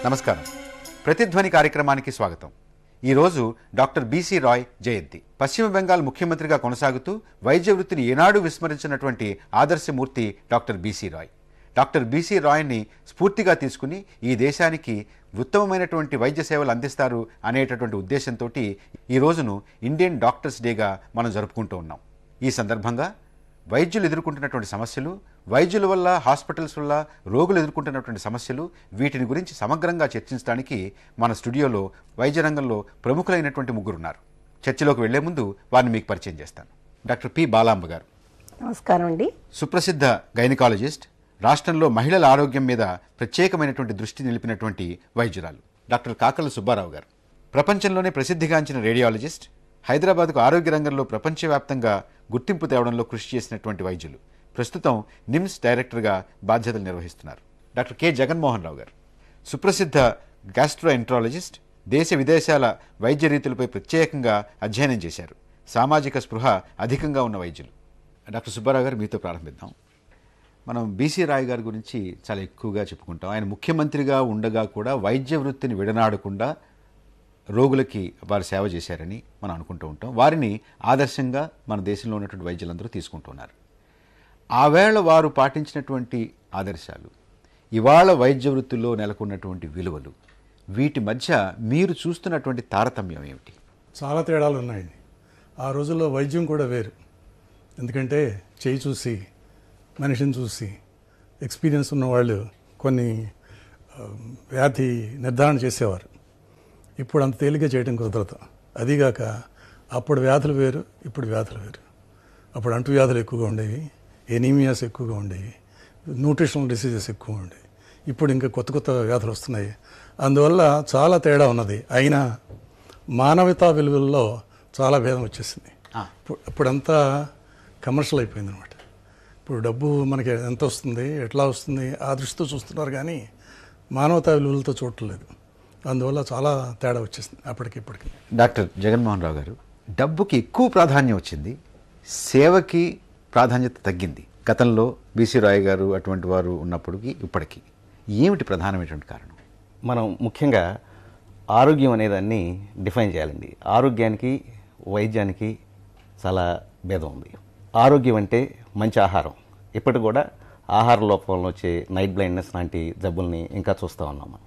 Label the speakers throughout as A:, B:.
A: నమస్కారం. ప్రతిధ్వని కార్యక్రమానికి స్వాగతం. ఈరోజు డాక్టర్ బీసీ రాయ్ జయంతి. పశ్చిమ బెంగాల్ ముఖ్యమంత్రిగా కొనసాగుతూ వైద్య వృత్తిని ఏనాడు విస్మరించినటువంటి ఆదర్శమూర్తి doctor B C Roy. Doctor B C రాయ్ని స్ఫూర్తిగా తీసుకుని ఈ దేశానికి ఉత్తమమైనటువంటి వైద్య సేవలు అందిస్తారు అనేటటువంటి ఉద్దేశంతో ఈ రోజును ఇండియన్ డాక్టర్స్ డేగా మనం జరుపుకుంటూ ఉన్నాం. ఈ సందర్భంగా వైద్యులు ఎదుర్కొంటున్నటువంటి సమస్యలు, వైద్యుల వల్ల హాస్పిటల్స్ వల్ల రోగులు ఎదుర్కొంటున్నటువంటి సమస్యలు, వీటిని గురించి సమగ్రంగా చర్చించడానికి మన స్టూడియోలో వైద్య రంగంలో ప్రముఖులైనటువంటి ముగ్గురున్నారు. చర్చలోకి వెళ్లే ముందు వారిని మీకు పరిచయం చేస్తాను. డాక్టర్ పి బాలాంబ గారు.
B: నమస్కారం అండి.
A: సుప్రసిద్ధ గైనకాలజిస్ట్, రాష్ట్రంలో మహిళల ఆరోగ్యం మీద ప్రత్యేకమైనటువంటి దృష్టి నిలిపినటువంటి వైద్యురాలు. డాక్టర్ కాకల సుబ్బారావు గారు. ప్రపంచంలోనే ప్రసిద్ధిగాంచిన రేడియాలజిస్ట్, హైదరాబాద్కు ఆరోగ్య రంగంలో ప్రపంచవ్యాప్తంగా గుర్తింపు తేవడంలో కృషి చేసినటువంటి వైద్యులు. ప్రస్తుతం నిమ్స్ డైరెక్టర్గా బాధ్యతలు నిర్వహిస్తున్నారు. డాక్టర్ కె జగన్మోహన్ రావు గారు. సుప్రసిద్ధ గ్యాస్ట్రోఎంట్రాలజిస్ట్, దేశ విదేశాల వైద్య రీతులపై ప్రత్యేకంగా అధ్యయనం చేశారు. సామాజిక స్పృహ అధికంగా ఉన్న వైద్యులు. డాక్టర్ సుబ్బారావు గారు, మీతో ప్రారంభిద్దాం. మనం బీసీ రాయ్ గారి గురించి చాలా ఎక్కువగా చెప్పుకుంటాం. ఆయన ముఖ్యమంత్రిగా ఉండగా కూడా వైద్య వృత్తిని విడనాడకుండా రోగులకి వారు సేవ చేశారని మనం అనుకుంటూ ఉంటాం. వారిని ఆదర్శంగా మన దేశంలో ఉన్నటువంటి వైద్యులందరూ తీసుకుంటున్నారు. ఆవేళ వారు పాటించినటువంటి ఆదర్శాలు, ఇవాళ వైద్య వృత్తిలో నెలకొన్నటువంటి విలువలు, వీటి మధ్య మీరు చూస్తున్నటువంటి తారతమ్యం ఏమిటి?
C: చాలా తేడాలు ఉన్నాయండి. ఆ రోజుల్లో వైద్యం కూడా వేరు. ఎందుకంటే చేయి చూసి, మనిషిని చూసి ఎక్స్పీరియన్స్ ఉన్నవాళ్ళు కొన్ని వ్యాధి నిర్ధారణ చేసేవారు. ఇప్పుడు అంత తేలిగ్గా చేయడం కుదరదు. అదీగాక అప్పుడు వ్యాధులు వేరు, ఇప్పుడు వ్యాధులు వేరు. అప్పుడు అంటు వ్యాధులు ఎక్కువగా ఉండేవి, ఎనీమియాస్ ఎక్కువగా ఉండేవి, న్యూట్రిషనల్ డిసీజెస్ ఎక్కువ ఉండేవి. ఇప్పుడు ఇంకా కొత్త కొత్త వ్యాధులు వస్తున్నాయి. అందువల్ల చాలా తేడా ఉన్నది. అయినా మానవతా విలువల్లో చాలా భేదం వచ్చేసింది. ఇప్పుడంతా కమర్షియల్ అయిపోయింది అనమాట. ఇప్పుడు డబ్బు మనకి ఎంత వస్తుంది, ఎట్లా వస్తుంది, ఆ దృష్టితో చూస్తున్నారు, కానీ మానవతా విలువలతో చూడట్లేదు. అందువల్ల చాలా తేడా వచ్చేసింది అప్పటికిప్పటికి.
A: డాక్టర్ జగన్మోహన్ రావు గారు, డబ్బుకి ఎక్కువ ప్రాధాన్యం వచ్చింది, సేవకి ప్రాధాన్యత తగ్గింది. గతంలో బీసీ రాయ్ గారు అటువంటి వారు ఉన్నప్పటికీ ఇప్పటికీ ఏమిటి ప్రధానమైనటువంటి కారణం?
D: మనం ముఖ్యంగా ఆరోగ్యం అనేదాన్ని డిఫైన్ చేయాలండి. ఆరోగ్యానికి వైద్యానికి చాలా భేదం ఉంది. ఆరోగ్యం అంటే మంచి ఆహారం. ఇప్పటికి కూడా ఆహార లోపంలో వచ్చే నైట్ బ్లైండ్నెస్ లాంటి జబ్బుల్ని ఇంకా చూస్తూ ఉన్నాం మనం.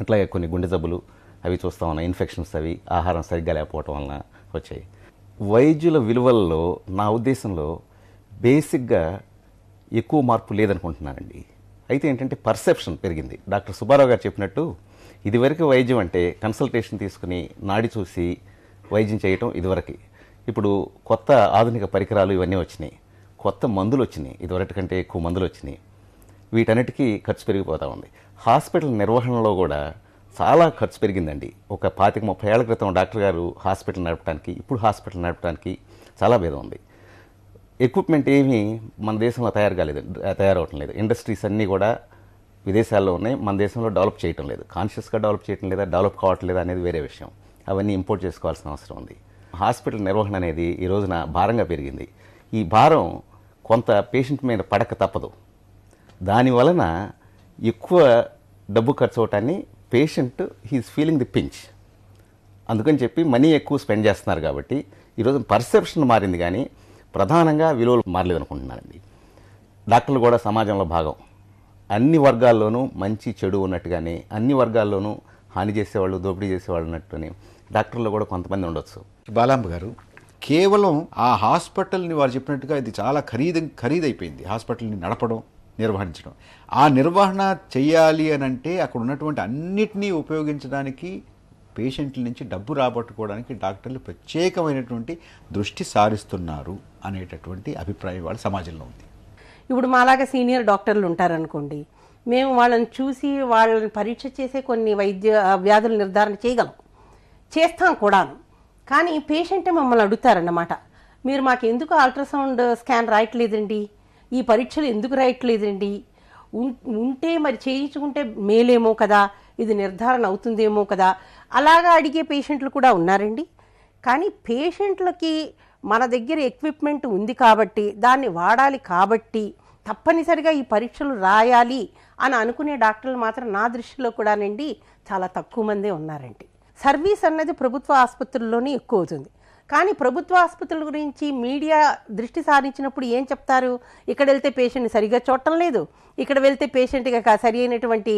D: అట్లాగే కొన్ని గుండె జబ్బులు అవి చూస్తూ ఉన్నాం. ఇన్ఫెక్షన్స్ అవి ఆహారం సరిగ్గా లేకపోవటం వలన వచ్చాయి. వైద్యుల విలువల్లో నా ఉద్దేశంలో బేసిక్గా ఎక్కువ మార్పు లేదనుకుంటున్నానండి. అయితే ఏంటంటే పర్సెప్షన్ పెరిగింది. డాక్టర్ సుబ్బారావు గారు చెప్పినట్టు ఇదివరకు వైద్యం అంటే కన్సల్టేషన్ తీసుకుని నాడి చూసి వైద్యం చేయటం ఇదివరకు. ఇప్పుడు కొత్త ఆధునిక పరికరాలు ఇవన్నీ వచ్చినాయి, కొత్త మందులు వచ్చినాయి, ఇదివరకు కంటే ఎక్కువ మందులు వచ్చినాయి. వీటన్నిటికీ ఖర్చు పెరిగిపోతూ ఉంది. హాస్పిటల్ నిర్వహణలో కూడా చాలా ఖర్చు పెరిగిందండి. ఒక 25-30 ఏళ్ల క్రితం డాక్టర్ గారు హాస్పిటల్ నడపడానికి, ఇప్పుడు హాస్పిటల్ నడపడానికి చాలా భేదం ఉంది. ఎక్విప్మెంట్ ఏమీ మన దేశంలో తయారవటం లేదు. ఇండస్ట్రీస్ అన్నీ కూడా విదేశాల్లో ఉన్నాయి, మన దేశంలో డెవలప్ చేయటం లేదు. కాన్షియస్గా డెవలప్ చేయటం లేదా, డెవలప్ కావట్లేదా అనేది వేరే విషయం. అవన్నీ ఇంపోర్ట్ చేసుకోవాల్సిన అవసరం ఉంది. హాస్పిటల్ నిర్వహణ అనేది ఈ రోజున భారంగా పెరిగింది. ఈ భారం కొంత పేషెంట్ మీద పడక తప్పదు. దానివలన ఎక్కువ డబ్బు ఖర్చు అవటాన్ని patient he is feeling the pinch. అందుకని చెప్పి మనీ ఎక్కువ స్పెండ్ చేస్తున్నారు. కాబట్టి ఈరోజు పర్సెప్షన్ మారింది, కానీ ప్రధానంగా విలువలు మారలేదు అనుకుంటున్నానండి. డాక్టర్లు కూడా సమాజంలో భాగం. అన్ని వర్గాల్లోనూ మంచి చెడు ఉన్నట్టుగానే అన్ని వర్గాల్లోనూ హాని చేసేవాళ్ళు, దోపిడీ చేసేవాళ్ళు ఉన్నట్టునే డాక్టర్లు కూడా కొంతమంది ఉండొచ్చు.
A: బాలాంబ గారు, కేవలం ఆ హాస్పిటల్ని వారు చెప్పినట్టుగా ఇది చాలా ఖరీదైపోయింది. హాస్పిటల్ని నడపడం, నిర్వహించడం. ఆ నిర్వహణ చెయ్యాలి అని అంటే అక్కడ ఉన్నటువంటి అన్నిటినీ ఉపయోగించడానికి, పేషెంట్ల నుంచి డబ్బు రాబట్టుకోవడానికి డాక్టర్లు ప్రత్యేకమైనటువంటి దృష్టి సారిస్తున్నారు అనేటటువంటి అభిప్రాయం వాళ్ళ సమాజంలో ఉంది.
B: ఇప్పుడు మాలాగా సీనియర్ డాక్టర్లు ఉంటారనుకోండి, మేము వాళ్ళని చూసి వాళ్ళని పరీక్ష చేసే కొన్ని వ్యాధుల నిర్ధారణ చేయగలం, చేస్తాం కూడాను. కానీ పేషెంటే మమ్మల్ని అడుగుతారన్నమాట, మీరు మాకు ఎందుకు అల్ట్రాసౌండ్ స్కాన్ రాయట్లేదండి, ఈ పరీక్షలు ఎందుకు రాయట్లేదండి, ఉంటే మరి చేయించుకుంటే మేలేమో కదా, ఇది నిర్ధారణ అవుతుందేమో కదా, అలాగా అడిగే పేషెంట్లు కూడా ఉన్నారండి. కానీ పేషెంట్లకి మన దగ్గర ఎక్విప్మెంట్ ఉంది కాబట్టి, దాన్ని వాడాలి కాబట్టి తప్పనిసరిగా ఈ పరీక్షలు రాయాలి అని అనుకునే డాక్టర్లు మాత్రం నా దృష్టిలో కూడానండి చాలా తక్కువ మందే ఉన్నారండి. సర్వీస్ అన్నది ప్రభుత్వ ఆసుపత్రుల్లోనే ఎక్కువ అవుతుంది. కానీ ప్రభుత్వ ఆసుపత్రుల గురించి మీడియా దృష్టి సారించినప్పుడు ఏం చెప్తారు, ఇక్కడ వెళ్తే పేషెంట్ని సరిగా చూడటం లేదు, ఇక్కడ వెళ్తే పేషెంట్కి సరి అయినటువంటి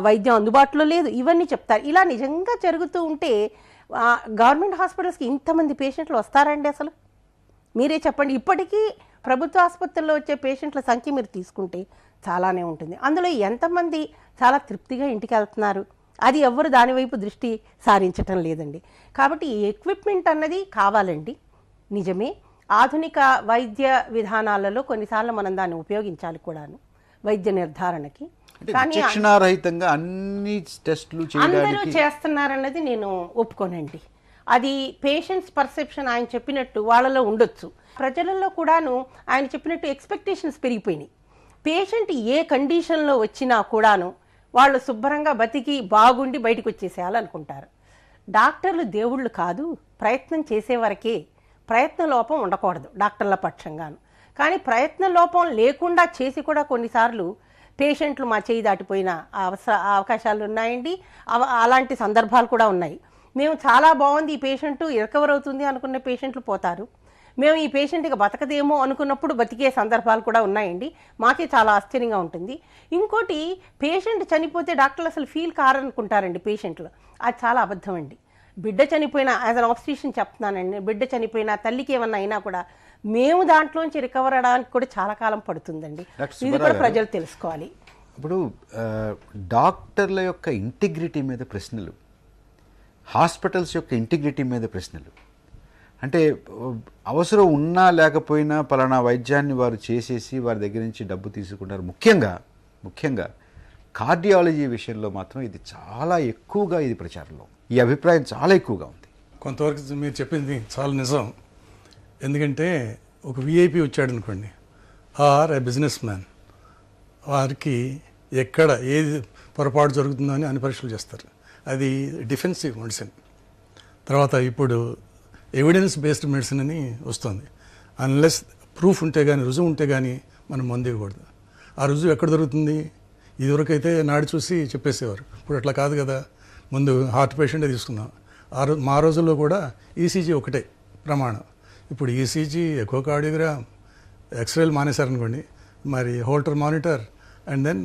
B: వైద్యం అందుబాటులో లేదు, ఇవన్నీ చెప్తారు. ఇలా నిజంగా జరుగుతూ ఉంటే గవర్నమెంట్ హాస్పిటల్స్కి ఇంతమంది పేషెంట్లు వస్తారండి అసలు? మీరే చెప్పండి. ఇప్పటికీ ప్రభుత్వ ఆసుపత్రుల్లో వచ్చే పేషెంట్ల సంఖ్య మీరు తీసుకుంటే చాలానే ఉంటుంది. అందులో ఎంతమంది చాలా తృప్తిగా ఇంటికి వెళ్తున్నారు, అది ఎవ్వరు దానివైపు దృష్టి సారించటం లేదండి. కాబట్టి ఈ ఎక్విప్మెంట్ అన్నది కావాలండి, నిజమే. ఆధునిక వైద్య విధానాలలో కొన్నిసార్లు మనం దాన్ని ఉపయోగించాలి కూడాను వైద్య నిర్ధారణకి. కానీ
A: విచక్షణారహితంగా అన్ని టెస్టులు
B: అందరూ చేస్తున్నారన్నది నేను ఒప్పుకోనండి. అది పేషెంట్స్ పర్సెప్షన్ ఆయన చెప్పినట్టు వాళ్ళలో ఉండొచ్చు. ప్రజలలో కూడాను ఆయన చెప్పినట్టు ఎక్స్పెక్టేషన్స్ పెరిగిపోయినాయి. పేషెంట్ ఏ కండిషన్లో వచ్చినా కూడాను వాళ్ళు శుభ్రంగా బతికి బాగుండి బయటకు వచ్చేసేయాలనుకుంటారు. డాక్టర్లు దేవుళ్ళు కాదు, ప్రయత్నం చేసే వరకే. ప్రయత్న లోపం ఉండకూడదు డాక్టర్ల పక్షంగాను. కానీ ప్రయత్న లోపం లేకుండా చేసి కూడా కొన్నిసార్లు పేషెంట్లు మా చేయి దాటిపోయిన అవకాశాలు ఉన్నాయండి. అలాంటి సందర్భాలు కూడా ఉన్నాయి. మేము చాలా బాగుంది, ఈ పేషెంట్ రికవర్ అవుతుంది అనుకున్న పేషెంట్లు పోతారు. మేము ఈ పేషెంట్కి బతకదేమో అనుకున్నప్పుడు బతికే సందర్భాలు కూడా ఉన్నాయండి. మాకే చాలా ఆశ్చర్యంగా ఉంటుంది. ఇంకోటి, పేషెంట్ చనిపోతే డాక్టర్లు అసలు ఫీల్ కారనుకుంటారండి పేషెంట్లు. అది చాలా అబద్ధం అండి. బిడ్డ చనిపోయినా, యాజ్ అన్ ఆబ్స్టిషన్ చెప్తున్నానండి, బిడ్డ చనిపోయినా తల్లికి ఏమన్నా అయినా కూడా మేము దాంట్లోంచి రికవర్ అవడానికి కూడా చాలా కాలం పడుతుందండి. ఇది కూడా ప్రజలు తెలుసుకోవాలి.
A: ఇప్పుడు డాక్టర్ల యొక్క ఇంటిగ్రిటీ మీద ప్రశ్నలు, హాస్పిటల్స్ యొక్క ఇంటిగ్రిటీ మీద ప్రశ్నలు. అంటే అవసరం ఉన్నా లేకపోయినా పలానా వైద్యాన్ని వారు చేసేసి వారి దగ్గర నుంచి డబ్బు తీసుకుంటారు. ముఖ్యంగా కార్డియాలజీ విషయంలో మాత్రం ఇది చాలా ఎక్కువగా ఇది ప్రచారంలో, ఈ అభిప్రాయం చాలా ఎక్కువగా ఉంది.
C: కొంతవరకు మీరు చెప్పింది చాలా నిజం. ఎందుకంటే ఒక విఐపి వచ్చాడు అనుకోండి, ఆర్ ఏ బిజినెస్ మ్యాన్, వారికి ఎక్కడ ఏది పొరపాటు జరుగుతుందో అని అన్ని పరీక్షలు చేస్తారు. అది డిఫెన్సివ్ మెడిసిన్. తర్వాత ఇప్పుడు ఎవిడెన్స్ బేస్డ్ మెడిసిన్ అని వస్తుంది. అన్లెస్ ప్రూఫ్ ఉంటే కానీ, రుజువు ఉంటే కానీ మనం మందు ఇవ్వకూడదు. ఆ రుజువు ఎక్కడ దొరుకుతుంది? ఇదివరకు అయితే నాడి చూసి చెప్పేసేవారు, ఇప్పుడు అట్లా కాదు కదా. ముందు హార్ట్ పేషెంటే తీసుకుందాం. మా రోజుల్లో కూడా ఈసీజీ ఒకటే ప్రమాణం. ఇప్పుడు ఈసీజీ, ఎకోకార్డియోగ్రామ్, ఎక్స్రేలు మానేశారనుకోండి, మరి Holter monitor and then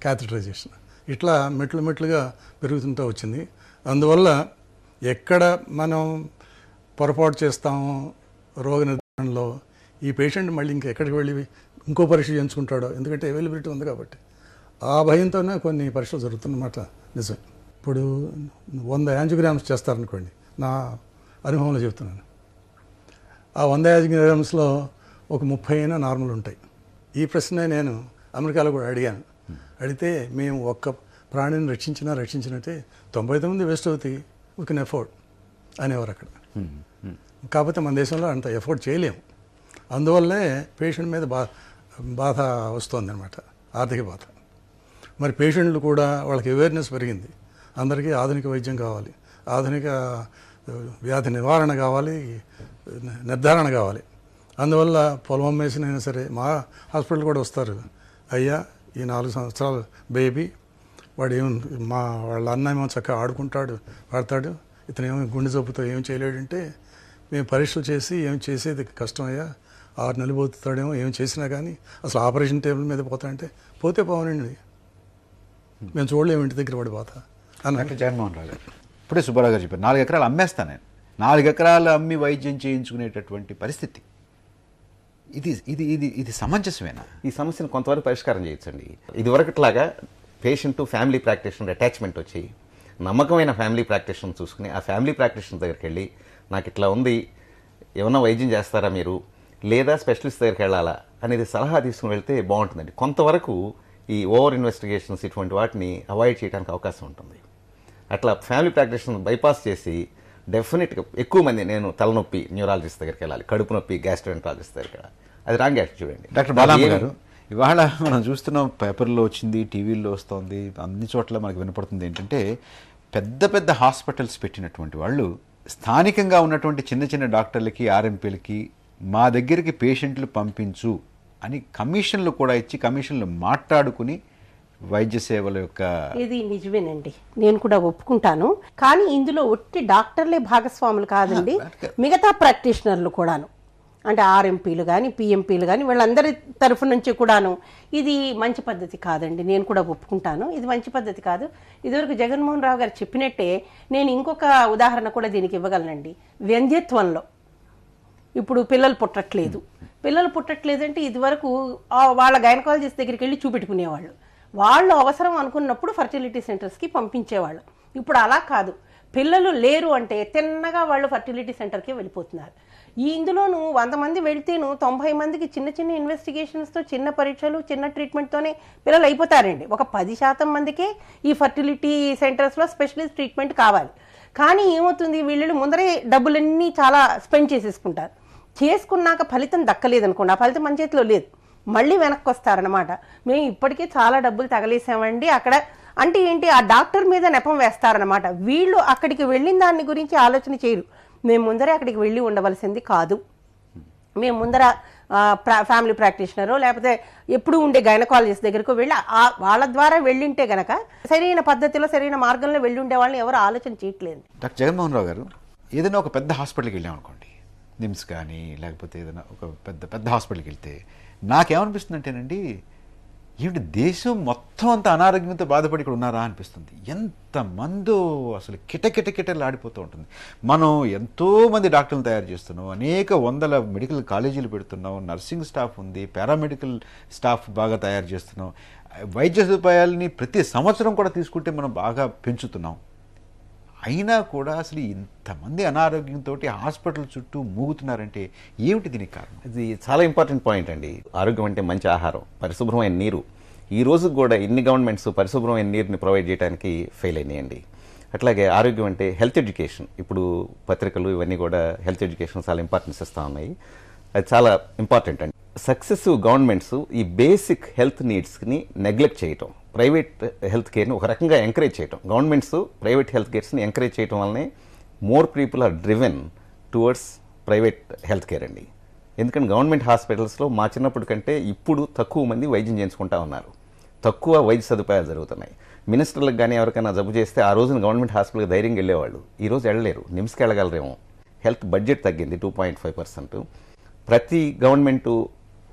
C: catheterisation, ఇట్లా మెట్లుగా పెరుగుతుంటూ వచ్చింది. అందువల్ల ఎక్కడ మనం పొరపాటు చేస్తామో రోగ నిర్ధారణలో, ఈ పేషెంట్ మళ్ళీ ఇంకెక్కడికి వెళ్ళి ఇంకో పరీక్ష చేయించుకుంటాడో, ఎందుకంటే అవైలబిలిటీ ఉంది కాబట్టి ఆ భయంతోనే కొన్ని పరీక్షలు జరుగుతున్నమాట నిజమే. ఇప్పుడు 100 యాంజియోగ్రామ్స్ చేస్తారనుకోండి, నా అనుభవంలో చెప్తున్నాను. ఆ 100 యాంజియోగ్రామ్స్లో ఒక 30 అయినా నార్మల్ ఉంటాయి. ఈ ప్రశ్న నేను అమెరికాలో కూడా అడిగాను. అడిగితే మేము ఒక్క ప్రాణిని రక్షించినట్టే 99 వేస్ట్ అవుతాయి, వీ కెన్ ఎఫోర్డ్ అనేవారు అక్కడ. కాకపోతే మన దేశంలో అంత ఎఫోర్డ్ చేయలేము. అందువల్లే పేషెంట్ మీద బాధ వస్తుంది అనమాట, ఆర్థిక బాధ. మరి పేషెంట్లు కూడా వాళ్ళకి అవేర్నెస్ పెరిగింది. అందరికీ ఆధునిక వైద్యం కావాలి, ఆధునిక వ్యాధి నివారణ కావాలి, నిర్ధారణ కావాలి. అందువల్ల పొలం వేసినైనా సరే మా హాస్పిటల్ కూడా వస్తారు. అయ్యా, ఈ 4 సంవత్సరాల బేబీ వాడు వాళ్ళ అన్న ఏమో చక్కగా ఆడుకుంటాడు, ఆడతాడు, ఇతను ఏమో గుండె జబ్బుతో ఏం చేయలేడంటే మేము పరీక్షలు చేసి ఏం చేసేది కష్టమయ్యా, 6 నెలలు పోతాడేమో, ఏం చేసినా కానీ అసలు ఆపరేషన్ టేబుల్ మీద పోతాడంటే పోతే పోవనండి, మేము చూడలేము ఇంటి దగ్గర పడి పోతా
A: అన్నట్టు. జగన్మోహన్ రావు గారు ఇప్పుడే సుబ్బారావు గారు చెప్పారు, 4 ఎకరాలు అమ్మేస్తాను నేను, 4 ఎకరాలు అమ్మి వైద్యం చేయించుకునేటటువంటి పరిస్థితి. ఇది సమంజసమేనా?
D: ఈ సమస్యను కొంతవరకు పరిష్కారం చేయొచ్చండి. ఇదివరకట్లాగా పేషెంట్ ఫ్యామిలీ ప్రాక్టీషనర్ అటాచ్మెంట్ వచ్చి నమ్మకమైన ఫ్యామిలీ ప్రాక్టీషనర్ చూసుకుని ఆ ఫ్యామిలీ ప్రాక్టీషనర్ దగ్గరికి వెళ్ళి నాకు ఇట్లా ఉంది, ఏమన్నా వైద్యం చేస్తారా మీరు, లేదా స్పెషలిస్ట్ దగ్గరికి వెళ్ళాలా అనేది సలహా తీసుకుని వెళ్తే బాగుంటుందండి. కొంతవరకు ఈ ఓవర్ ఇన్వెస్టిగేషన్స్ ఇటువంటి వాటిని అవాయిడ్ చేయడానికి అవకాశం ఉంటుంది. అట్లా ఫ్యామిలీ ప్రాక్టీషనర్ బైపాస్ చేసి డెఫినెట్గా ఎక్కువ మంది నేను తలనొప్పి న్యూరాలజిస్ట్ దగ్గరికి వెళ్ళాలి, కడుపు నొప్పి గ్యాస్ట్రోఎంట్రాలజిస్ట్ దగ్గరికి వెళ్ళాలి, అది రాంగ్ యాటిట్యూడ్.
A: డాక్టర్ బాలాంబ గారు, ఇవాళ మనం చూస్తున్నాం, పేపర్లో వచ్చింది, టీవీల్లో వస్తుంది, అన్ని చోట్ల మనకు వినపడుతుంది ఏంటంటే పెద్ద పెద్ద హాస్పిటల్స్ పెట్టినటువంటి వాళ్ళు స్థానికంగా ఉన్నటువంటి చిన్న చిన్న డాక్టర్లకి, ఆర్ఎంపీలకి మా దగ్గరికి పేషెంట్లు పంపించు అని కమిషన్లు కూడా ఇచ్చి కమిషన్లు మాట్లాడుకుని వైద్య సేవల యొక్క
B: ఇది నిజమేనండి, నేను కూడా ఒప్పుకుంటాను. కానీ ఇందులో ఒట్టి డాక్టర్లే భాగస్వాములు కాదండి, మిగతా ప్రాక్టీషనర్లు కూడాను, అంటే ఆర్ఎంపీలు కానీ పిఎంపీలు కానీ వీళ్ళందరి తరఫు నుంచి కూడాను ఇది మంచి పద్ధతి కాదండి. నేను కూడా ఒప్పుకుంటాను, ఇది మంచి పద్ధతి కాదు. ఇదివరకు జగన్మోహన్ రావు గారు చెప్పినట్టే నేను ఇంకొక ఉదాహరణ కూడా దీనికి ఇవ్వగలనండి. వ్యంధ్యత్వంలో ఇప్పుడు పిల్లలు పుట్టట్లేదంటే ఇదివరకు వాళ్ళ గైనకాలజిస్ట్ దగ్గరికి వెళ్ళి చూపెట్టుకునేవాళ్ళు. వాళ్ళు అవసరం అనుకున్నప్పుడు ఫర్టిలిటీ సెంటర్స్కి పంపించేవాళ్ళు. ఇప్పుడు అలా కాదు, పిల్లలు లేరు అంటే తిన్నగా వాళ్ళు ఫర్టిలిటీ సెంటర్కి వెళ్ళిపోతున్నారు. ఇందులోనూ 100 మంది వెళితేను 90 మందికి చిన్న చిన్న ఇన్వెస్టిగేషన్స్తో, చిన్న పరీక్షలు, చిన్న ట్రీట్మెంట్తోనే పిల్లలు అయిపోతారండి. ఒక 10% మందికే ఈ ఫర్టిలిటీ సెంటర్స్లో స్పెషలిస్ట్ ట్రీట్మెంట్ కావాలి. కానీ ఏమవుతుంది, వీళ్ళు ముందరే డబ్బులన్నీ చాలా స్పెండ్ చేసేసుకుంటారు. చేసుకున్నాక ఫలితం దక్కలేదనుకోండి, ఆ ఫలితం మన చేతిలో లేదు, మళ్ళీ వెనక్కి వస్తారనమాట. మేము ఇప్పటికే చాలా డబ్బులు తగలేసామండి అక్కడ అంటే ఏంటి, ఆ డాక్టర్ మీద నెపం వేస్తారనమాట. వీళ్ళు అక్కడికి వెళ్ళిన దాని గురించి ఆలోచన చేయరు. మేము ముందరే అక్కడికి వెళ్ళి ఉండవలసింది కాదు, మేము ముందర ఫ్యామిలీ ప్రాక్టీషనరో లేకపోతే ఎప్పుడు ఉండే గైనకాలజిస్ట్ దగ్గరకు వెళ్ళి వాళ్ళ ద్వారా వెళ్ళింటే గనక సరైన పద్ధతిలో సరైన మార్గంలో వెళ్ళి ఉండే వాళ్ళని ఎవరు ఆలోచన చేయట్లేదు.
A: డాక్టర్ జగన్మోహన్ రావు గారు, ఏదైనా ఒక పెద్ద హాస్పిటల్కి వెళ్ళామనుకోండి, నిమ్స్ కానీ లేకపోతే ఏదైనా ఒక పెద్ద హాస్పిటల్కి వెళ్తే నాకేమనిపిస్తుంది అంటేనండి, ఏమిటి దేశం మొత్తం అంత అనారోగ్యంతో బాధపడి ఇక్కడ ఉన్నారా అనిపిస్తుంది. ఎంతమందో అసలు కిటకిటలు ఆడిపోతూ ఉంటుంది. మనం ఎంతోమంది డాక్టర్లు తయారు చేస్తున్నాం, అనేక వందల మెడికల్ కాలేజీలు పెడుతున్నాం, నర్సింగ్ స్టాఫ్ ఉంది, పారామెడికల్ స్టాఫ్ బాగా తయారు చేస్తున్నాం, వైద్య సదుపాయాలని ప్రతి సంవత్సరం కూడా తీసుకుంటే మనం బాగా పెంచుతున్నాం. అయినా కూడా అసలు ఇంతమంది అనారోగ్యంతో హాస్పిటల్ చుట్టూ మూగుతున్నారంటే ఏమిటి దీనికి కారణం?
D: ఇది చాలా ఇంపార్టెంట్ పాయింట్ అండి. ఆరోగ్యం అంటే మంచి ఆహారం, పరిశుభ్రమైన నీరు. ఈ రోజు కూడా ఇన్ని గవర్నమెంట్స్ పరిశుభ్రమైన నీరుని ప్రొవైడ్ చేయడానికి ఫెయిల్ అయినాయండి. అట్లాగే ఆరోగ్యం అంటే హెల్త్ ఎడ్యుకేషన్. ఇప్పుడు పత్రికలు ఇవన్నీ కూడా హెల్త్ ఎడ్యుకేషన్ చాలా ఇంపార్టెన్స్ ఇస్తూ ఉన్నాయి. అది చాలా ఇంపార్టెంట్ అండి. సక్సెసివ్ గవర్నమెంట్స్ ఈ బేసిక్ హెల్త్ నీడ్స్ని నెగ్లెక్ట్ చేయటం, ప్రైవేట్ హెల్త్ కేర్ని ఒక రకంగా ఎంకరేజ్ చేయటం. గవర్నమెంట్స్ ప్రైవేట్ హెల్త్ కేర్స్ని ఎంకరేజ్ చేయటం వల్లనే more people are driven towards private health care అండి. ఎందుకంటే గవర్నమెంట్ హాస్పిటల్స్లో మా చిన్నప్పటి కంటే ఇప్పుడు తక్కువ మంది వైద్యం చేయించుకుంటా ఉన్నారు, తక్కువ వైద్య సదుపాయాలు జరుగుతున్నాయి. మినిస్టర్లకు కానీ ఎవరికైనా జబ్బు చేస్తే ఆ రోజున గవర్నమెంట్ హాస్పిటల్కి ధైర్యంగా వెళ్ళేవాళ్ళు, ఈరోజు వెళ్ళలేరు. నిమ్స్కి వెళ్ళగలరేమో. హెల్త్ బడ్జెట్ తగ్గింది 2.5%. ప్రతి గవర్నమెంటు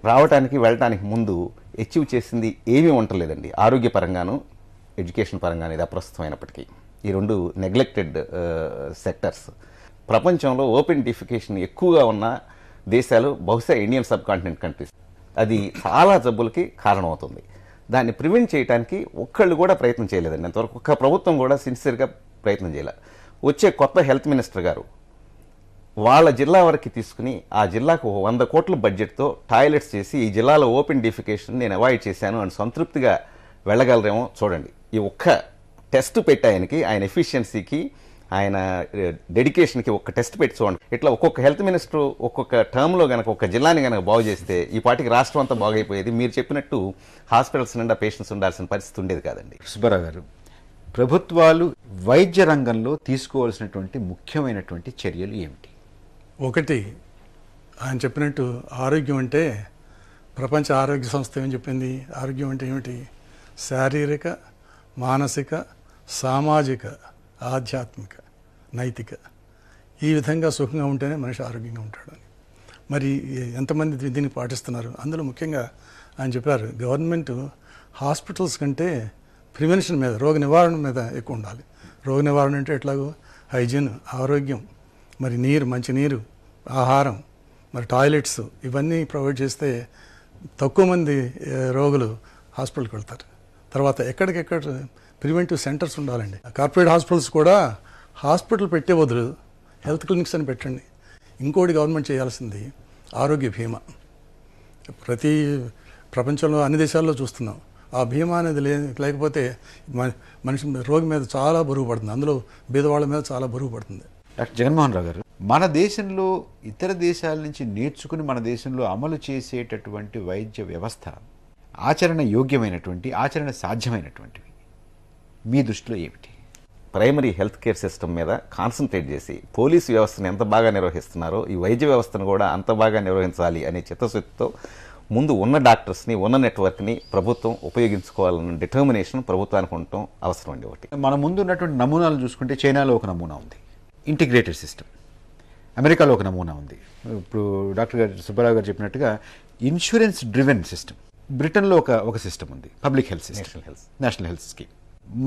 D: రావడానికి వెళ్ళటానికి ముందు అచీవ్ చేసింది ఏమీ ఉండలేదండి, ఆరోగ్యపరంగాను ఎడ్యుకేషన్ పరంగాను. ఇది అప్రస్తుతమైనప్పటికీ ఈ రెండు నెగ్లెక్టెడ్ సెక్టర్స్. ప్రపంచంలో ఓపెన్ డిఫికేషన్ ఎక్కువగా ఉన్న దేశాలు బహుశా ఇండియన్ సబ్ కాంటినెంట్ కంట్రీస్. అది చాలా జబ్బులకి కారణమవుతుంది. దాన్ని ప్రివెంట్ చేయడానికి ఒక్కళ్ళు కూడా ప్రయత్నం చేయలేదండి. అంతవరకు ఒక్క ప్రభుత్వం కూడా సిన్సియర్గా ప్రయత్నం చేయలే. వచ్చే కొత్త హెల్త్ మినిస్టర్ గారు వాళ్ళ జిల్లా వరకు తీసుకుని ఆ జిల్లాకు 100 కోట్ల బడ్జెట్తో టాయిలెట్స్ చేసి ఈ జిల్లాలో ఓపెన్ డిఫికేషన్ నేను అవాయిడ్ చేశాను అని సంతృప్తిగా వెళ్ళగలరేమో చూడండి. ఈ ఒక్క టెస్ట్ పెట్టి ఆయన ఎఫిషియన్సీకి, ఆయన డెడికేషన్కి ఒక్క టెస్ట్ పెట్టి చూడండి. ఇట్లా ఒక్కొక్క హెల్త్ మినిస్టర్ ఒక్కొక్క టర్మ్లో కనుక ఒక జిల్లాని కనుక బాగు చేస్తే ఈ పాటికి రాష్ట్రం అంతా బాగైపోయేది. మీరు చెప్పినట్టు హాస్పిటల్స్ నిండా పేషెంట్స్ ఉండాల్సిన పరిస్థితి ఉండేది కాదండి.
A: సుబ్బారావు గారు, ప్రభుత్వాలు వైద్య రంగంలో తీసుకోవాల్సినటువంటి ముఖ్యమైనటువంటి చర్యలు ఏమిటి?
C: ఒకటి, ఆయన చెప్పినట్టు ఆరోగ్యం అంటే ప్రపంచ ఆరోగ్య సంస్థ ఏం చెప్పింది, ఆరోగ్యం అంటే ఏమిటి? శారీరక, మానసిక, సామాజిక, ఆధ్యాత్మిక, నైతిక, ఈ విధంగా సుఖంగా ఉంటేనే మనిషి ఆరోగ్యంగా ఉంటాడని. మరి ఎంతమంది దీన్ని పాటిస్తున్నారు? అందులో ముఖ్యంగా ఆయన చెప్పారు, గవర్నమెంట్ హాస్పిటల్స్ కంటే ప్రివెన్షన్ మీద, రోగ నివారణ మీద ఎక్కువ ఉండాలి. రోగ నివారణ అంటే ఎట్లాగో హైజీన్, ఆరోగ్యం, మరి నీరు, మంచి నీరు, ఆహారం, మరి టాయిలెట్స్, ఇవన్నీ ప్రొవైడ్ చేస్తే తక్కువ మంది రోగులు హాస్పిటల్కి వెళ్తారు. తర్వాత ఎక్కడికెక్కడ ప్రివెంటివ్ సెంటర్స్ ఉండాలండి. కార్పొరేట్ హాస్పిటల్స్ కూడా హాస్పిటల్ పెట్టే బదులు హెల్త్ క్లినిక్స్ అని పెట్టండి. ఇంకోటి గవర్నమెంట్ చేయాల్సింది ఆరోగ్య బీమా. ప్రతి ప్రపంచంలో అన్ని దేశాల్లో చూస్తున్నాం. ఆ బీమా అనేది లేకపోతే మనిషి రోగి మీద చాలా బరువు పడుతుంది, అందులో బీదవాళ్ళ మీద చాలా బరువు పడుతుంది.
A: డాక్టర్ జగన్మోహన్ రావు గారు, మన దేశంలో ఇతర దేశాల నుంచి నేర్చుకుని మన దేశంలో అమలు చేసేటటువంటి వైద్య వ్యవస్థ ఆచరణ యోగ్యమైనటువంటి, ఆచరణ సాధ్యమైనటువంటివి మీ దృష్టిలో ఏమిటి?
D: ప్రైమరీ హెల్త్ కేర్ సిస్టమ్ మీద కాన్సన్ట్రేట్ చేసి పోలీసు వ్యవస్థను ఎంత బాగా నిర్వహిస్తున్నారో ఈ వైద్య వ్యవస్థను కూడా అంత బాగా నిర్వహించాలి అనే చిత్తశుద్ధితో ముందు ఉన్న డాక్టర్స్ని, ఉన్న నెట్వర్క్ని ప్రభుత్వం ఉపయోగించుకోవాలన్న డిటర్మినేషన్ ప్రభుత్వానికి ఉండటం అవసరం అండి. ఒకటి
A: మన ముందు ఉన్నటువంటి నమూనాలు చూసుకుంటే చైనాలో ఒక నమూనా ఉంది, ఇంటిగ్రేటెడ్ సిస్టమ్. అమెరికాలో ఒక నమూనా ఉంది. ఇప్పుడు డాక్టర్ గారు సుబ్బారావు గారు చెప్పినట్టుగా ఇన్సూరెన్స్ డ్రివెన్ సిస్టమ్. బ్రిటన్లో ఒక సిస్టమ్ ఉంది, public health system, national health scheme.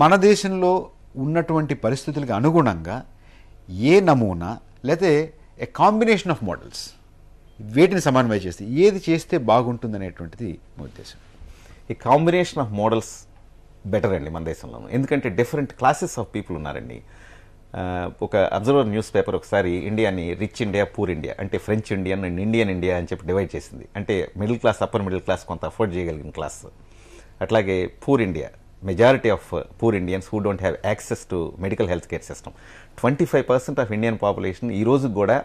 A: మన దేశంలో ఉన్నటువంటి పరిస్థితులకు అనుగుణంగా ఏ నమూనా లేకపోతే ఏ కాంబినేషన్ ఆఫ్ మోడల్స్ వేటిని సమన్వయం చేస్తే ఏది చేస్తే బాగుంటుంది అనేటువంటిది మా ఉద్దేశం.
D: ఈ కాంబినేషన్ ఆఫ్ మోడల్స్ బెటర్ అండి మన దేశంలో. ఎందుకంటే డిఫరెంట్ క్లాసెస్ ఆఫ్ పీపుల్ ఉన్నారండి. ఒక అబ్జర్వర్ న్యూస్ పేపర్ ఒకసారి ఇండియాని రిచ్ ఇండియా, పూర్ ఇండియా, అంటే French Indian and Indian India అని చెప్పి డివైడ్ చేసింది. అంటే middle class, upper middle class, కొంత అఫోర్డ్ చేయగలిగిన క్లాస్. అట్లాగే poor India, majority of poor Indians who don't have access to medical health care system. 25% of Indian population ఈ రోజు కూడా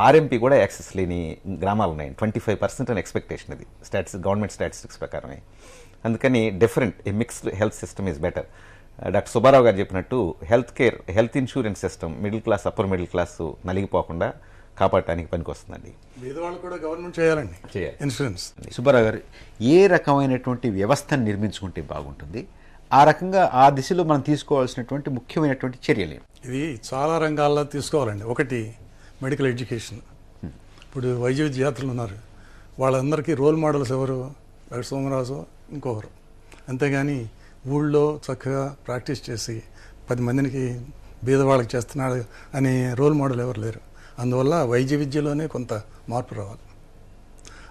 D: ఆర్ఎంపీ కూడా యాక్సెస్ లేని గ్రామాలు ఉన్నాయి. 25% అని ఎక్స్పెక్టేషన్. ఇది గవర్నమెంట్ స్టాటిస్టిక్స్ ప్రకారమే. అందుకని different a mixed health system is better. Doctor Subbarao garu చెప్పినట్టు health insurance system middle class, upper middle class నలిగిపోకుండా కాపాడటానికి పనికొస్తుందండి.
C: పేదవాళ్ళు కూడా గవర్నమెంట్ చేయాలండి ఇన్సూరెన్స్.
A: సుబ్బారావు గారు, ఏ రకమైనటువంటి వ్యవస్థను నిర్మించుకుంటే బాగుంటుంది, ఆ రకంగా ఆ దిశలో మనం తీసుకోవాల్సినటువంటి ముఖ్యమైనటువంటి చర్యలు?
C: ఇది చాలా రంగాల్లో తీసుకోవాలండి. ఒకటి మెడికల్ ఎడ్యుకేషన్. ఇప్పుడు వైద్య విద్యార్థులు ఉన్నారు, వాళ్ళందరికీ రోల్ మోడల్స్ ఎవరు? డాక్టర్ సోమరాజు, ఇంకొకరు. అంతేగాని ఊళ్ళో చక్కగా ప్రాక్టీస్ చేసి 10 మందికి బీదవాళ్ళకి చేస్తున్నాడు అనే రోల్ మోడల్ ఎవరు లేరు. అందువల్ల వైద్య విద్యలోనే కొంత మార్పు రావాలి.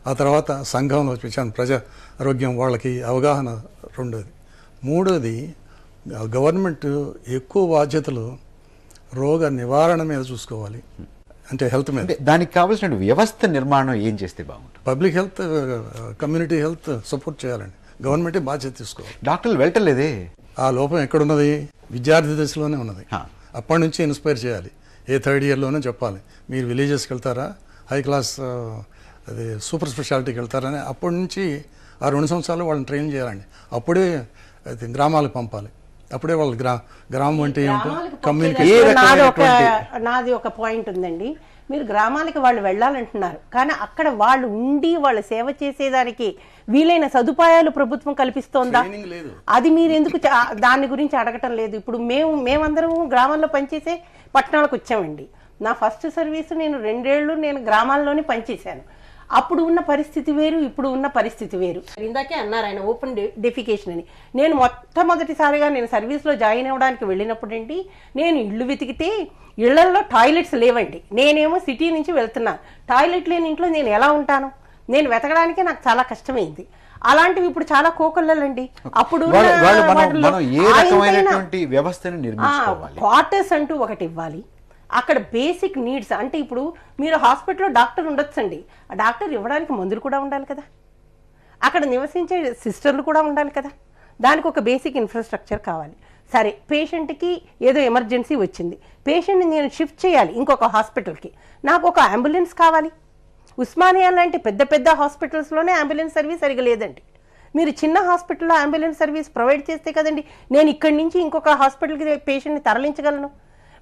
C: ఆ తర్వాత సంఘంలో వచ్చాను ప్రజా ఆరోగ్యం, వాళ్ళకి అవగాహన. రెండోది. మూడోది, గవర్నమెంట్ ఎక్కువ బాధ్యతలు రోగ నివారణ మీద చూసుకోవాలి, అంటే హెల్త్ మీద.
A: దానికి కావాల్సిన వ్యవస్థ నిర్మాణం ఏం చేస్తే బాగుంటుంది?
C: Public health, community health support చేయాలండి. గవర్నమెంటే బాధ్యత తీసుకోవాలి.
A: డాక్టర్లు వెళ్ళటలేదే.
C: ఆ లోపం ఎక్కడున్నది? విద్యార్థి దశలోనే ఉన్నది. అప్పటి నుంచి ఇన్స్పైర్ చేయాలి. ఏ థర్డ్ ఇయర్లోనే చెప్పాలి, మీరు విలేజెస్కి వెళ్తారా, హై క్లాస్ అది సూపర్ స్పెషాలిటీకి వెళ్తారని అప్పటి నుంచి ఆ 2 సంవత్సరాలు వాళ్ళని ట్రైన్ చేయాలండి. అప్పుడే గ్రామాలకు పంపాలి. అప్పుడే వాళ్ళు గ్రామం అంటే ఏమిటో కమ్యూనికేషన్.
B: నాది ఒక పాయింట్ ఉందండి. మీరు గ్రామాలకి వాళ్ళు వెళ్ళాలంటున్నారు, కానీ అక్కడ వాళ్ళు ఉండి వాళ్ళు సేవ చేసేదానికి వీలైన సదుపాయాలు ప్రభుత్వం కల్పిస్తోందా? అది మీరు ఎందుకు దాని గురించి అడగటం లేదు? ఇప్పుడు మేమందరం గ్రామాల్లో పనిచేసే పట్టణాలకు వచ్చామండి. నా ఫస్ట్ సర్వీసు నేను 2 ఏళ్ళు నేను గ్రామాల్లోనే పనిచేశాను. అప్పుడు ఉన్న పరిస్థితి వేరు, ఇప్పుడు ఉన్న పరిస్థితి వేరు. ఇందాకే అన్నారు ఆయన ఓపెన్ డెఫికేషన్ అని. నేను మొట్టమొదటిసారిగా నేను సర్వీస్లో జాయిన్ అవ్వడానికి వెళ్ళినప్పుడు అండి, నేను ఇళ్ళు వెతికితే ఇళ్లల్లో టాయిలెట్స్ లేవండి. నేనేమో సిటీ నుంచి వెళ్తున్నాను, టాయిలెట్ లేని ఇంట్లో నేను ఎలా ఉంటాను? నేను వెతకడానికే నాకు చాలా కష్టమైంది. అలాంటివి ఇప్పుడు చాలా కోకొల్లలండి. అప్పుడు క్వార్టర్స్ అంటూ ఒకటి ఇవ్వాలి. అక్కడ బేసిక్ నీడ్స్ అంటే ఇప్పుడు మీరు హాస్పిటల్లో డాక్టర్ ఉండొచ్చండి, ఆ డాక్టర్ ఇవ్వడానికి మందులు కూడా ఉండాలి కదా, అక్కడ నివసించే సిస్టర్లు కూడా ఉండాలి కదా, దానికి ఒక బేసిక్ ఇన్ఫ్రాస్ట్రక్చర్ కావాలి. సరే, పేషెంట్కి ఏదో ఎమర్జెన్సీ వచ్చింది, పేషెంట్ని నేను షిఫ్ట్ చేయాలి ఇంకొక హాస్పిటల్కి, నాకు ఒక అంబులెన్స్ కావాలి. ఉస్మానియా లాంటి పెద్ద పెద్ద హాస్పిటల్స్లోనే అంబులెన్స్ సర్వీస్ సరిగా లేదండి. మీరు చిన్న హాస్పిటల్లో అంబులెన్స్ సర్వీస్ ప్రొవైడ్ చేస్తే కదండి నేను ఇక్కడి నుంచి ఇంకొక హాస్పిటల్కి పేషెంట్ని తరలించగలను.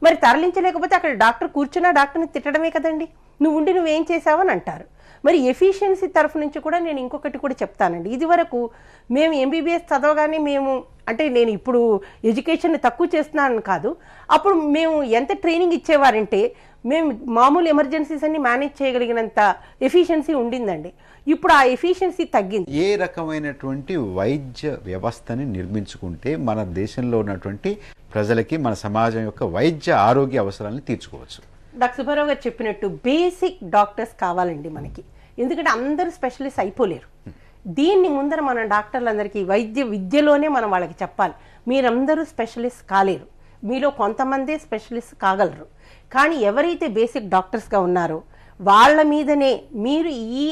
B: మరి తరలించలేకపోతే అక్కడ డాక్టర్ కూర్చున్నా డాక్టర్ని తిట్టడమే కదండి, నువ్వేం చేసావని అంటారు. మరి ఎఫిషియన్సీ తరఫు నుంచి కూడా నేను ఇంకొకటి కూడా చెప్తానండి. ఇది వరకు మేము ఎంబీబీఎస్ చదవగానే అంటే నేను ఇప్పుడు ఎడ్యుకేషన్ తక్కువ చేస్తున్నాను కాదు, అప్పుడు మేము ఎంత ట్రైనింగ్ ఇచ్చేవారంటే మేము మామూలు ఎమర్జెన్సీస్ అన్ని మేనేజ్ చేయగలిగినంత ఎఫిషియన్సీ ఉండిందండి. ఇప్పుడు ఆ ఎఫిషియన్సీ తగ్గింది.
A: ఏ రకమైనటువంటి వైద్య వ్యవస్థని నిర్మించుకుంటే మన దేశంలో ఉన్నటువంటి ప్రజలకి, మన సమాజం యొక్క వైద్య ఆరోగ్య అవసరాలను తీర్చుకోవచ్చు?
B: డాక్టర్ సుబ్బారావు గారు చెప్పినట్టు బేసిక్ డాక్టర్స్ కావాలండి మనకి. ఎందుకంటే అందరూ స్పెషలిస్ట్ అయిపోలేరు. దీన్ని ముందర మన డాక్టర్లందరికీ వైద్య విద్యలోనే మనం వాళ్ళకి చెప్పాలి, మీరందరూ స్పెషలిస్ట్ కాలేరు, మీలో కొంతమందే స్పెషలిస్ట్ కాగలరు. కానీ ఎవరైతే బేసిక్ డాక్టర్స్గా ఉన్నారో వాళ్ళ మీదనే మీరు ఈ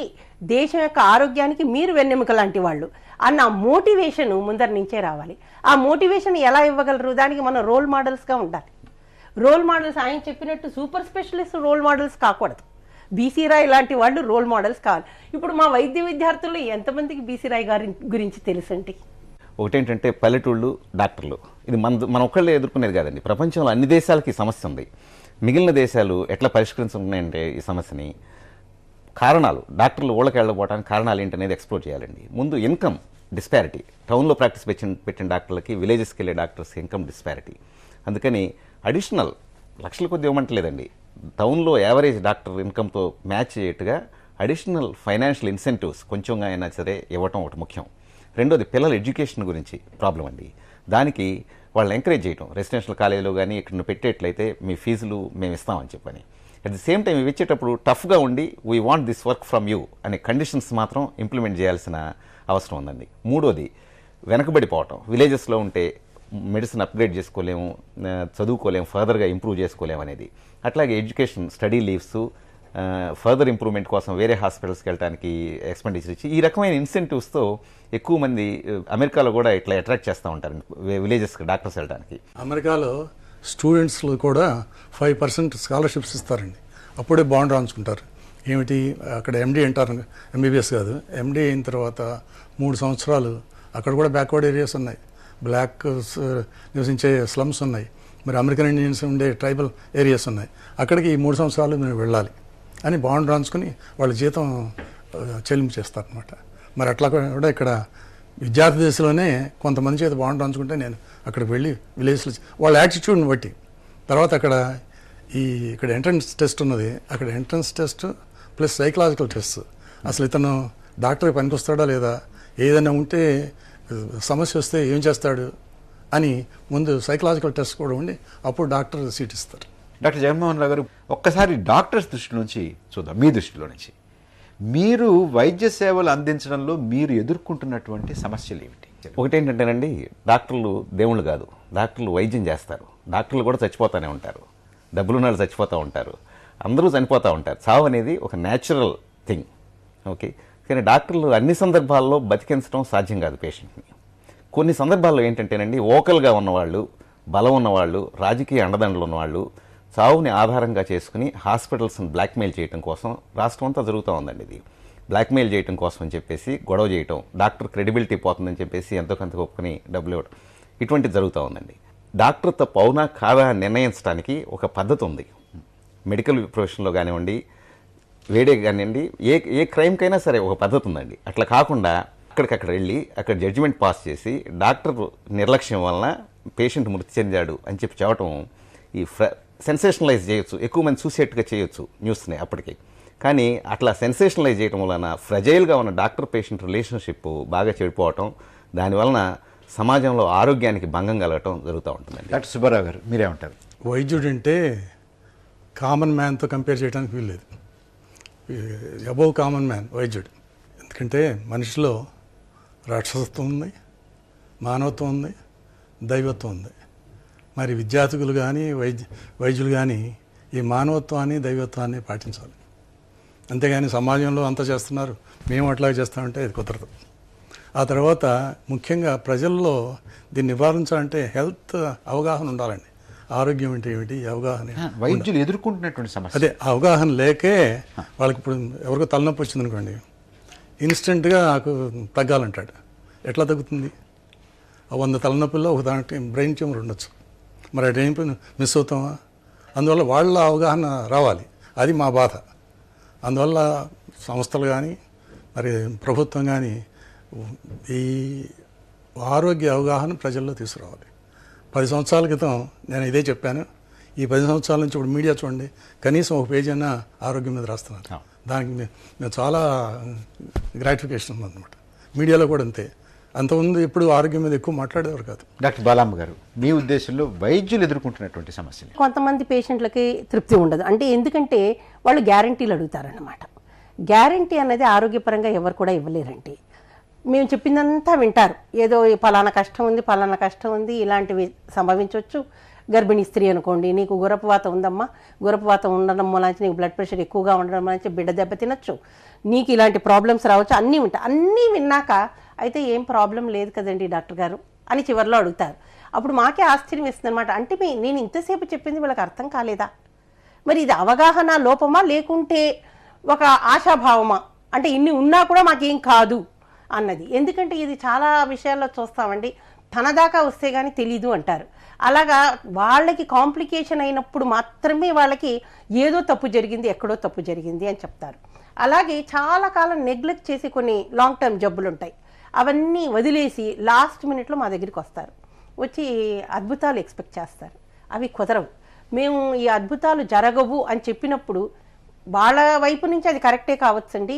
B: దేశం యొక్క ఆరోగ్యానికి మీరు వెన్నెముక లాంటి వాళ్ళు అన్న మోటివేషన్ ముందర నుంచే రావాలి. ఆ మోటివేషన్ ఎలా ఇవ్వగలరు? దానికి మనం రోల్ మోడల్స్గా ఉండాలి. రోల్ మోడల్స్ ఆయన చెప్పినట్టు సూపర్ స్పెషలిస్ట్ రోల్ మోడల్స్ కాకూడదు, బీసీ రాయ్ లాంటి వాళ్ళు రోల్ మోడల్స్ కావాలి. ఇప్పుడు మా వైద్య విద్యార్థుల్లో ఎంతమందికి బీసీ రాయ్ గారి గురించి తెలుసండి?
D: ఒకటేంటంటే పల్లెటూళ్ళు, డాక్టర్లు, ఇది మన ఒక్కళ్ళే ఎదుర్కొనేది కాదండి. ప్రపంచంలో అన్ని దేశాలకి ఈ సమస్య ఉంది. మిగిలిన దేశాలు ఎట్లా పరిష్కరించుకున్నాయంటే ఈ సమస్యని కారణాలు, డాక్టర్లు ఊళ్ళకి వెళ్ళకపోవడానికి కారణాలు ఏంటనేది ఎక్స్ప్లోర్ చేయాలండి. ముందు ఇన్కమ్ డిస్పారిటీ, టౌన్లో ప్రాక్టీస్ పెట్టిన డాక్టర్లకి విలేజెస్కి వెళ్ళే డాక్టర్స్కి ఇన్కమ్ డిస్పారిటీ. అందుకని అడిషనల్ లక్షల కొద్ది ఇవ్వమంటలేదండి, టౌన్లో యావరేజ్ డాక్టర్ ఇన్కమ్తో మ్యాచ్ అయ్యేట్టుగా అడిషనల్ ఫైనాన్షియల్ ఇన్సెంటివ్స్ కొంచెంగా అయినా సరే ఇవ్వటం ఒకటి ముఖ్యం. రెండోది పిల్లల ఎడ్యుకేషన్ గురించి ప్రాబ్లం అండి. దానికి వాళ్ళని ఎంకరేజ్ చేయటం, రెసిడెన్షియల్ కాలేజీలో కానీ ఇక్కడ పెట్టేట్లయితే మీ ఫీజులు మేము ఇస్తామని చెప్పని. అట్ ది సేమ్ టైం ఇవి ఇచ్చేటప్పుడు టఫ్గా ఉండి we want this work from you అనే కండిషన్స్ మాత్రం ఇంప్లిమెంట్ చేయాల్సిన అవసరం ఉందండి. మూడోది వెనకబడిపోవటం. విలేజెస్లో ఉంటే మెడిసిన్ అప్గ్రేడ్ చేసుకోలేము, చదువుకోలేము, ఫర్దర్గా ఇంప్రూవ్ చేసుకోలేము అనేది. అట్లాగే education, study leaves, further improvement కోసం వేరే హాస్పిటల్స్కి వెళ్ళడానికి ఎక్స్పెండిచర్ ఇచ్చి ఈ రకమైన ఇన్సెంటివ్స్తో ఎక్కువ మంది అమెరికాలో కూడా ఇట్లా అట్రాక్ట్ చేస్తూ ఉంటారు విలేజెస్కి డాక్టర్స్ వెళ్ళడానికి.
C: అమెరికాలో స్టూడెంట్స్లో కూడా 5% స్కాలర్షిప్స్ ఇస్తారండి. అప్పుడే బాండ్ రాయించుకుంటారు. ఏమిటి అక్కడ ఎండి అంటారు, ఎంబీబీఎస్ కాదు, ఎండి అయిన తర్వాత 3 సంవత్సరాలు అక్కడ కూడా బ్యాక్వర్డ్ ఏరియాస్ ఉన్నాయి, బ్లాక్ నివసించే స్లమ్స్ ఉన్నాయి, మరి అమెరికన్ ఇండియన్స్ ఉండే ట్రైబల్ ఏరియాస్ ఉన్నాయి. అక్కడికి ఈ 3 సంవత్సరాలు మీరు వెళ్ళాలి అని బాండ్ రాయించుకుని వాళ్ళ జీతం చెల్లింపు చేస్తారనమాట. మరి అట్లా కూడా ఇక్కడ విద్యార్థి దశలోనే కొంతమంది చేత బాండ్ రాయించుకుంటే నేను అక్కడికి వెళ్ళి విలేజ్లో వాళ్ళ యాటిట్యూడ్ని బట్టి తర్వాత ఇక్కడ ఎంట్రన్స్ టెస్ట్ ఉన్నది, అక్కడ entrance test plus psychological test, అసలు ఇతను డాక్టర్కి పనికొస్తాడా లేదా, ఏదైనా ఉంటే సమస్య వస్తే ఏం చేస్తాడు అని ముందు సైకలాజికల్ టెస్ట్ కూడా ఉండి అప్పుడు డాక్టర్ సీట్ ఇస్తారు.
A: డాక్టర్ జగన్మోహన్ రావు గారు, ఒక్కసారి డాక్టర్స్ దృష్టి నుంచి చూద్దాం, మీ దృష్టిలో నుంచి మీరు వైద్య సేవలు అందించడంలో మీరు ఎదుర్కొంటున్నటువంటి సమస్యలు ఏమిటి?
D: ఒకటేంటంటేనండి, డాక్టర్లు దేవుళ్ళు కాదు, డాక్టర్లు వైద్యం చేస్తారు, డాక్టర్లు కూడా చచ్చిపోతూనే ఉంటారు, డబ్బులున్నాళ్ళు చచ్చిపోతూ ఉంటారు, అందరూ చనిపోతూ ఉంటారు. చావు అనేది ఒక న్యాచురల్ థింగ్. ఓకే, కానీ డాక్టర్లు అన్ని సందర్భాల్లో బతికించడం సాధ్యం కాదు పేషెంట్ని. కొన్ని సందర్భాల్లో ఏంటంటేనండి, ఓకల్గా ఉన్నవాళ్ళు, బలం ఉన్నవాళ్ళు, రాజకీయ అండదండలు ఉన్నవాళ్ళు చావుని ఆధారంగా చేసుకుని హాస్పిటల్స్ని బ్లాక్మెయిల్ చేయడం కోసం రాష్ట్రం అంతా జరుగుతూ ఉందండి. ఇది బ్లాక్మెయిల్ చేయడం కోసం అని చెప్పేసి గొడవ చేయటం, డాక్టర్ క్రెడిబిలిటీ పోతుందని చెప్పేసి ఎంతో కొంత ఒప్పుకొని డబ్బులు ఇవ్వడం, ఇటువంటిది జరుగుతూ ఉందండి. డాక్టర్ తప్పు అవునా కాదా నిర్ణయించడానికి ఒక పద్ధతి ఉంది. మెడికల్ ప్రొఫెషన్లో కానివ్వండి, వేడే కానివ్వండి, ఏ క్రైమ్కైనా సరే ఒక పద్ధతి ఉందండి. అట్లా కాకుండా అక్కడికక్కడ వెళ్ళి అక్కడ జడ్జిమెంట్ పాస్ చేసి డాక్టర్ నిర్లక్ష్యం వలన పేషెంట్ మృతి చెందాడు అని చెప్పి చెప్పడం ఈ సెన్సేషనలైజ్ చేయొచ్చు, ఎక్కువ మంది చూసేట్టుగా చేయొచ్చు న్యూస్ని అప్పటికి. కానీ అట్లా సెన్సేషనలైజ్ చేయడం వలన ఫ్రజైల్గా ఉన్న డాక్టర్ పేషెంట్ రిలేషన్షిప్ బాగా చెడిపోవటం, దానివలన సమాజంలో ఆరోగ్యానికి భంగం కలగటం జరుగుతూ ఉంటుందండి.
A: డాక్టర్ సుబ్బారావు గారు మీరేమంటారు?
C: వైద్యుడు అంటే కామన్ మ్యాన్తో కంపేర్ చేయడానికి వీల్లేదు, అబోవ్ కామన్ మ్యాన్ వైద్యుడు. ఎందుకంటే మనిషిలో రాక్షసత్వం ఉంది, మానవత్వం ఉంది, దైవత్వం ఉంది. మరి విద్యార్థులు కానీ వైద్యులు కానీ ఈ మానవత్వాన్ని దైవత్వాన్ని పాటించాలి. అంతేగాని సమాజంలో అంతా చేస్తున్నారు మేము అట్లాగే చేస్తామంటే ఇది కుదరదు. ఆ తర్వాత ముఖ్యంగా ప్రజల్లో దీన్ని నివారించాలంటే హెల్త్ అవగాహన ఉండాలండి. ఆరోగ్యం అంటే ఏమిటి అవగాహన,
A: వైద్యులు ఎదుర్కొంటున్నటువంటి సమస్య
C: అదే అవగాహన లేకే వాళ్ళకి. ఇప్పుడు ఎవరికో తలనొప్పి వచ్చింది అనుకోండి, ఇన్స్టెంట్గా నాకు తగ్గాలంటాడు. ఎట్లా తగ్గుతుంది? 100 తలనొప్పుల్లో ఒక దాంట్లో బ్రెయిన్ ట్యూమర్ ఉండొచ్చు, మరి ఆ బ్రెయిన్ మిస్ అవుతామా? అందువల్ల వాళ్ళ అవగాహన రావాలి, అది మా బాధ. అందువల్ల సంస్థలు కానీ మరి ప్రభుత్వం కానీ ఈ ఆరోగ్య అవగాహన ప్రజల్లో తీసుకురావాలి. 10 సంవత్సరాల క్రితం నేను ఇదే చెప్పాను. ఈ 10 సంవత్సరాల నుంచి ఇప్పుడు మీడియా చూడండి, కనీసం ఒక పేజీ అయినా ఆరోగ్యం మీద రాస్తున్నారు. దానికి మేము చాలా గ్రాటిఫికేషన్ ఉందన్నమాట. మీడియాలో కూడా అంతే. అంతకుముందు ఎప్పుడు ఆరోగ్యం మీద ఎక్కువ మాట్లాడేవారు కాదు.
A: డాక్టర్ బాలమ్మ గారు, మీ ఉద్దేశంలో వైద్యులు ఎదుర్కొంటున్నటువంటి సమస్యలు?
B: కొంతమంది పేషెంట్లకి తృప్తి ఉండదు. అంటే ఎందుకంటే వాళ్ళు గ్యారంటీలు అడుగుతారన్నమాట. గ్యారంటీ అనేది ఆరోగ్యపరంగా ఎవరు కూడా ఇవ్వలేరండి. మేము చెప్పిందంతా వింటారు. ఏదో పలానా కష్టం ఉంది, పలానా కష్టం ఉంది, ఇలాంటివి సంభవించవచ్చు. గర్భిణీ స్త్రీ అనుకోండి, నీకు గురపవాతం ఉందమ్మా, గురపవాతం ఉండడం వల్ల నీకు బ్లడ్ ప్రెషర్ ఎక్కువగా ఉండడం వల్ల బిడ్డ దెబ్బ తినచ్చు, నీకు ఇలాంటి ప్రాబ్లమ్స్ రావచ్చు, అన్నీ ఉంటాయి. అన్నీ విన్నాక అయితే ఏం ప్రాబ్లం లేదు కదండి డాక్టర్ గారు అని చివరిలో అడుగుతారు. అప్పుడు మాకే ఆశ్చర్యం వేస్తుంది అనమాట. అంటే నేను ఇంతసేపు చెప్పింది వీళ్ళకి అర్థం కాలేదా? మరి ఇది అవగాహన లోపమా లేకుంటే ఒక ఆశాభావమా? అంటే ఇన్ని ఉన్నా కూడా మాకేం కాదు అన్నది. ఎందుకంటే ఇది చాలా విషయాల్లో చూస్తామండి, తన దాకా వస్తే కానీ తెలీదు అంటారు. అలాగా వాళ్ళకి కాంప్లికేషన్ అయినప్పుడు మాత్రమే వాళ్ళకి ఏదో తప్పు జరిగింది, ఎక్కడో తప్పు జరిగింది అని చెప్తారు. అలాగే చాలా కాలం నెగ్లెక్ట్ చేసి కొన్ని లాంగ్ టర్మ్ జబ్బులు ఉంటాయి, అవన్నీ వదిలేసి లాస్ట్ మినిట్లో మా దగ్గరికి వస్తారు, వచ్చి అద్భుతాలు ఎక్స్పెక్ట్ చేస్తారు. అవి కుదరవు. మేము ఈ అద్భుతాలు జరగవు అని చెప్పినప్పుడు వాళ్ళ వైపు నుంచి అది కరెక్టే కావచ్చండి.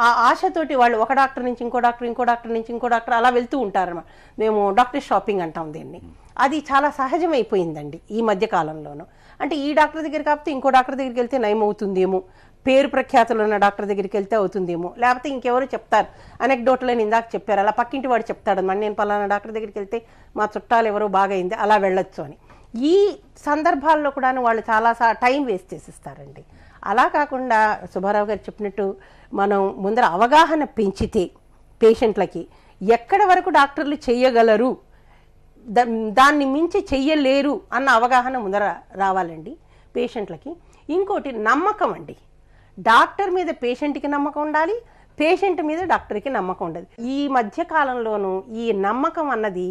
B: ఆ ఆశతోటి వాళ్ళు ఒక డాక్టర్ నుంచి ఇంకో డాక్టర్, ఇంకో డాక్టర్ నుంచి ఇంకో డాక్టర్ అలా వెళ్తూ ఉంటారన్నమాట. మేము డాక్టర్ షాపింగ్ అంటాం దీన్ని. అది చాలా సహజమైపోయిందండి ఈ మధ్య కాలంలోనూ. అంటే ఈ డాక్టర్ దగ్గర కాకపోతే ఇంకో డాక్టర్ దగ్గరికి వెళ్తే నయం అవుతుందేమో, పేరు ప్రఖ్యాతులు ఉన్న డాక్టర్ దగ్గరికి వెళ్తే అవుతుందేమో, లేకపోతే ఇంకెవరు చెప్తారు. అనెక్డోటలని ఇందాక చెప్పారు, అలా పక్కింటి వాడు చెప్తాడు అన్నమాట, నేను పలానా డాక్టర్ దగ్గరికి వెళ్తే మా చుట్టాలు ఎవరో బాగైంది, అలా వెళ్ళొచ్చు అని. ఈ సందర్భాల్లో కూడా వాళ్ళు చాలా టైం వేస్ట్ చేసిస్తారండి. అలా కాకుండా సుబ్బారావు గారు చెప్పినట్టు మనం ముందర అవగాహన పెంచితే పేషెంట్లకి ఎక్కడి వరకు డాక్టర్లు చేయగలరు, దాన్ని మించి చెయ్యలేరు అన్న అవగాహన ముందర రావాలండి పేషెంట్లకి. ఇంకోటి నమ్మకం అండి. డాక్టర్ మీద పేషెంట్కి నమ్మకం ఉండాలి, పేషెంట్ మీద డాక్టర్కి నమ్మకం ఉండదు. ఈ మధ్య కాలంలోనూ ఈ నమ్మకం అన్నది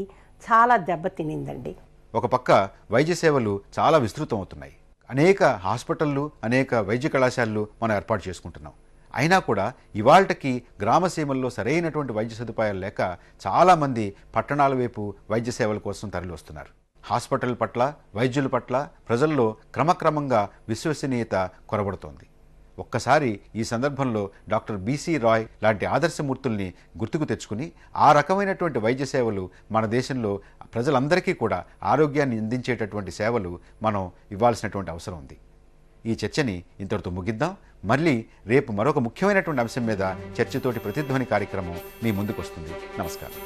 B: చాలా దెబ్బతినిందండి.
A: ఒక పక్క వైద్య సేవలు చాలా విస్తృతం అవుతున్నాయి. అనేక హాస్పిటళ్ళు, అనేక వైద్య కళాశాలలు మనం ఏర్పాటు చేసుకుంటున్నాం. అయినా కూడా ఇవాళకి గ్రామసీమల్లో సరైనటువంటి వైద్య సదుపాయాలు లేక చాలామంది పట్టణాల వైపు వైద్య సేవల కోసం తరలి వస్తున్నారు. హాస్పిటల్ పట్ల, వైద్యుల పట్ల ప్రజల్లో క్రమక్రమంగా విశ్వసనీయత కొరబడుతోంది. ఒక్కసారి ఈ సందర్భంలో డాక్టర్ బీసీ రాయ్ లాంటి ఆదర్శమూర్తుల్ని గుర్తుకు తెచ్చుకుని ఆ రకమైనటువంటి వైద్య సేవలు మన దేశంలో ప్రజలందరికీ కూడా ఆరోగ్యాన్ని అందించేటటువంటి సేవలు మనం ఇవ్వాల్సినటువంటి అవసరం ఉంది. ఈ చర్చని ఇంతటితో ముగిద్దాం. మళ్ళీ రేపు మరొక ముఖ్యమైనటువంటి అంశం మీద చర్చతోటి ప్రతిధ్వని కార్యక్రమం మీ ముందుకు వస్తుంది. నమస్కారం.